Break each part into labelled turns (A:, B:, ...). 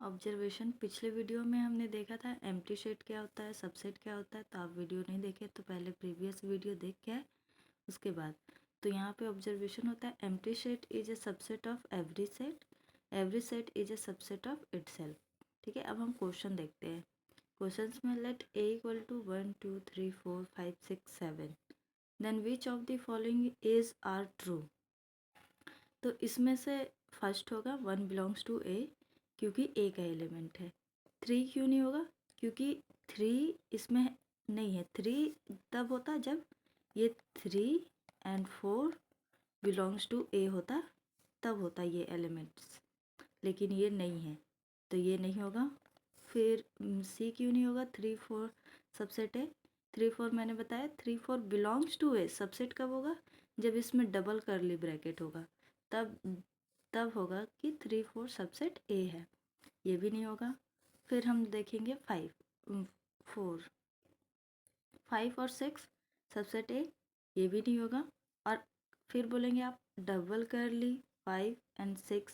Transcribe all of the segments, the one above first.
A: Observation पिछले video में हमने देखा था एम्प्टी सेट क्या होता है, सबसेट क्या होता है। तो आप वीडियो नहीं देखे तो पहले प्रीवियस वीडियो देख के आए उसके बाद। तो यहाँ पे ऑब्जर्वेशन होता है empty set is a subset of every set is a subset of itself. ठीक है, अब हम क्वेश्चन देखते हैं। क्वेश्चंस में let A equal to 1 2 3 4 5 6 7 then which of the following is are true. तो इसमें से फर्स्ट होगा 1 बिलोंग्स टू ए, क्योंकि ए का एलिमेंट है। 3 क्यों नहीं होगा, क्योंकि 3 इसमें नहीं है। 3 तब होता जब ये 3 एंड 4 बिलोंग्स टू ए होता, तब होता ये एलिमेंट्स, लेकिन ये नहीं है तो ये नहीं होगा। फिर सी क्यों नहीं होगा, 3 4 सबसेट है। 3 4 मैंने बताया 3 4 बिलोंग्स टू ए। सबसेट कब होगा, जब इसमें डबल करली ब्रैकेट होगा, तब तब होगा कि 3 4 सबसेट ए है। ये भी नहीं होगा। फिर हम देखेंगे 5 और 6 सबसेट ए, ये भी नहीं होगा। और फिर बोलेंगे आप डबल करली 5 एंड 6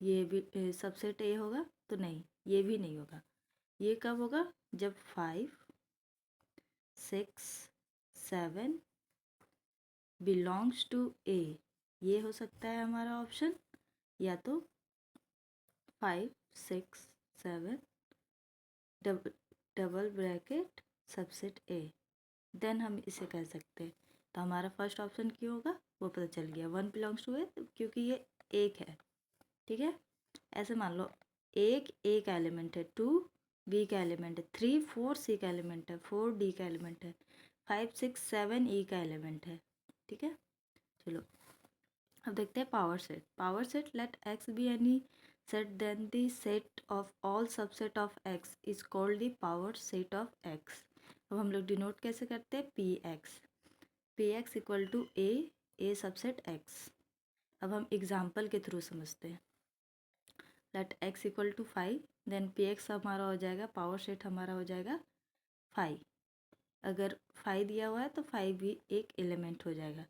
A: ये भी सबसेट ए होगा, तो नहीं, ये भी नहीं होगा। ये कब होगा, जब 5 6 7 बिलोंग्स टू ए। ये हो सकता है हमारा ऑप्शन, या तो 5 6 7 double bracket subset A, then हम इसे कह सकते हैं। तो हमारा फर्स्ट ऑप्शन क्यों होगा वो पता चल गया, 1 बिलोंग्स टू ए, क्योंकि ये एक है। ठीक है, ऐसे मान लो एक ए का एलिमेंट है, 2 बी का एलिमेंट है, 3 4 सी का एलिमेंट है, 4 डी का एलिमेंट है, 5 6 7 ई का एलिमेंट है। ठीक है, चलो अब देखते हैं power set. Power set let X be any set then the set of all subset of X is called the power set of X. अब हम लोग डिनोट कैसे करते हैं, P X equal to A subset X. अब हम example के through समझते हैं। Let X equal to 5 then P X हमारा हो जाएगा, पावर सेट हमारा हो जाएगा 5। अगर 5 दिया हुआ है तो 5 भी एक एलिमेंट हो जाएगा।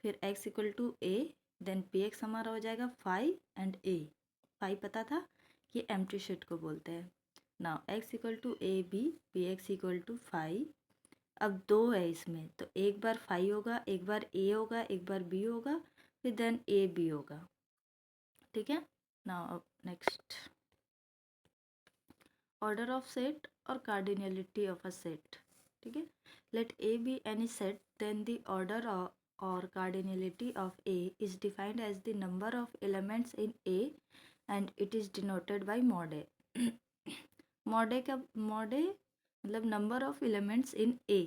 A: फिर x equal to A then P X हमारा हो जाएगा 5 एंड ए। 5 पता था कि एम्प्टी सेट को बोलते हैं। Now x equal to A B, P X equal to 5। अब 2 है इसमें, तो एक बार 5 होगा, एक बार ए होगा, एक बार बी होगा, फिर देन ए बी होगा। ठीक है, now next order of set और कार्डिनलिटी ऑफ अ सेट। ठीक है, let A be any set then the order or cardinality of A is defined as the number of elements in A and it is denoted by mod A. mod A का mod A मतलब number of elements in A,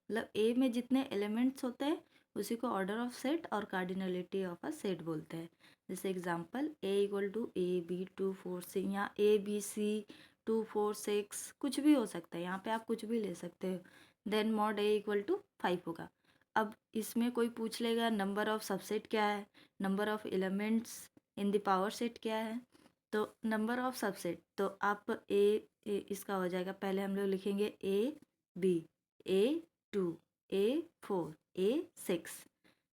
A: मतलब A में जितने elements होते हैं उसी को order of set और कार्डिनलिटी ऑफ अ सेट बोलते हैं। जैसे example A equal to A B 2 4 6, यहाँ ए बी सी 2 4 6 कुछ भी हो सकता है, यहाँ पे आप कुछ भी ले सकते हो। Then mod A equal to 5 होगा। अब इसमें कोई पूछ लेगा नंबर ऑफ सबसेट क्या है, number of elements in the power set क्या है। तो नंबर ऑफ सबसेट तो आप इसका हो जाएगा, पहले हम लोग लिखेंगे A2 A4 A6,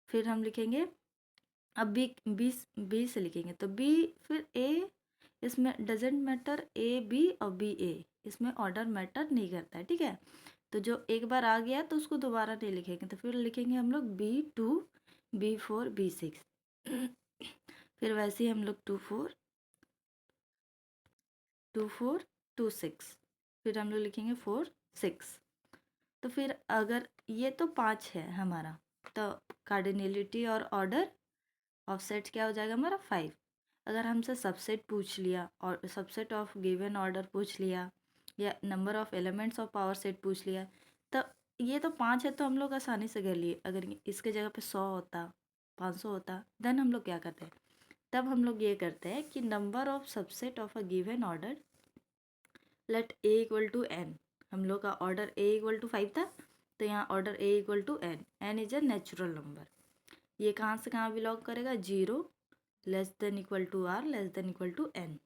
A: फिर हम लिखेंगे अब बी से लिखेंगे तो बी, फिर ए। इसमें डजेंट मैटर ए बी और बी ए, इसमें ऑर्डर मैटर नहीं करता है। ठीक है, तो जो एक बार आ गया तो उसको दोबारा नहीं लिखेंगे, तो फिर लिखेंगे हम लोग B2 B4 B6। फिर वैसे ही हम लोग 2 4 2 4 2 6, फिर हम लोग लिखेंगे 4 6। तो फिर अगर ये तो 5 है हमारा, तो कार्डिनलिटी और ऑर्डर ऑफ सेट क्या हो जाएगा हमारा 5। अगर हमसे सबसेट पूछ लिया और सबसेट ऑफ गिवन ऑर्डर पूछ लिया या number of elements of power set पूछ लिया, तो ये तो 5 है तो हम लोग आसानी से कर लिए। अगर इसके जगह पे 100 होता 500 होता, देन हम लोग क्या करते हैं, तब हम लोग ये करते हैं कि number of subset of a given order let A equal to N. हम लोग का ऑर्डर ए इक्वल टू 5 था, तो यहाँ order A equal to N is a natural number. ये कहाँ से कहाँ बिलोंग करेगा, 0 less than equal to R less than equal to N.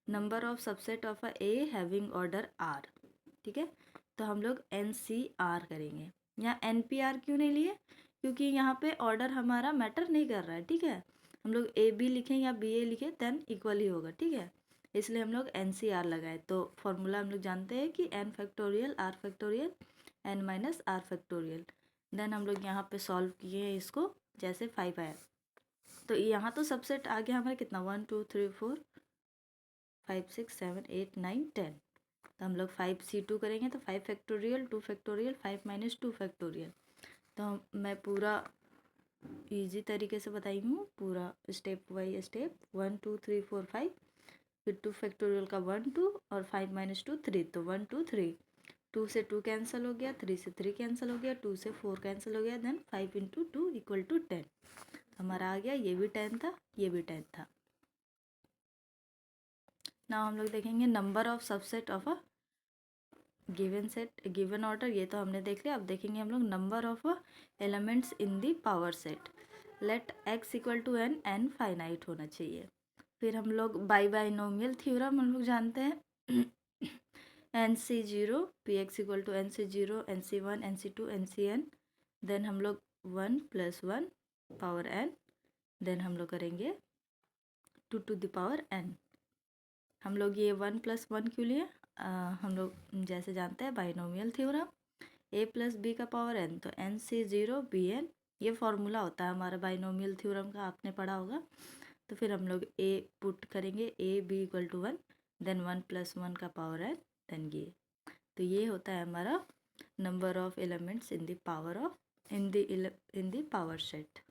A: Number of subset of a A having order R. ठीक है, तो हम लोग एन सी आर करेंगे। यहाँ एन पी आर क्यों नहीं लिए, क्योंकि यहाँ पे ऑर्डर हमारा मैटर नहीं कर रहा है। ठीक है, हम लोग ए बी लिखें या बी ए लिखें देन इक्वल ही होगा। ठीक है, इसलिए हम लोग NCR लगाए। तो फॉर्मूला हम लोग जानते हैं कि n factorial r factorial n minus r factorial. Then हम लोग यहाँ पे सॉल्व किए हैं इसको, जैसे 5 आया। तो यहाँ तो सबसेट आ गया हमारा कितना, 1 2 3 4 5 6 7 8 9 10। तो हम लोग 5C2 करेंगे तो 5 फैक्टोरियल 2 फैक्टोरियल 5 माइनस 2 फैक्टोरियल। तो मैं पूरा इजी तरीके से बताई हूँ, पूरा स्टेप बाई स्टेप, 1 2 3 4 5, फिर 2 फैक्टोरियल का 1 2 और 5 माइनस 2 3, तो 1 2 3, 2 से 2 कैंसिल हो गया, 3 से 3 कैंसिल हो गया, 2 से 4 कैंसिल हो गया, देन 5 इंटू 2 इक्वल टू 10। हमारा आ गया, ये भी 10 था, ये भी 10 था। ना हम लोग देखेंगे number of subset of a given set, given order, ये तो हमने देख लिया। अब देखेंगे हम लोग number of elements in the power set. Let x equal to n finite होना चाहिए। फिर हम लोग बाइनोमियल थ्योरम हम लोग जानते हैं, NC0 px equal to NC0 NC1 NC2 NCn। Then हम लोग 1 + 1 पावर n, देन हम लोग करेंगे 2 to the पावर n। हम लोग ये 1 + 1 क्यों लिए, हम लोग जैसे जानते हैं बाइनोमियल थ्योरम, a + b का पावर n, तो NC0 bn, ये फॉर्मूला होता है हमारा बाइनोमियल थ्योरम का, आपने पढ़ा होगा। तो फिर हम लोग a पुट करेंगे, a b equal to 1, then 1 + 1 का पावर n, देन ये। तो ये होता है हमारा number of elements in the power set.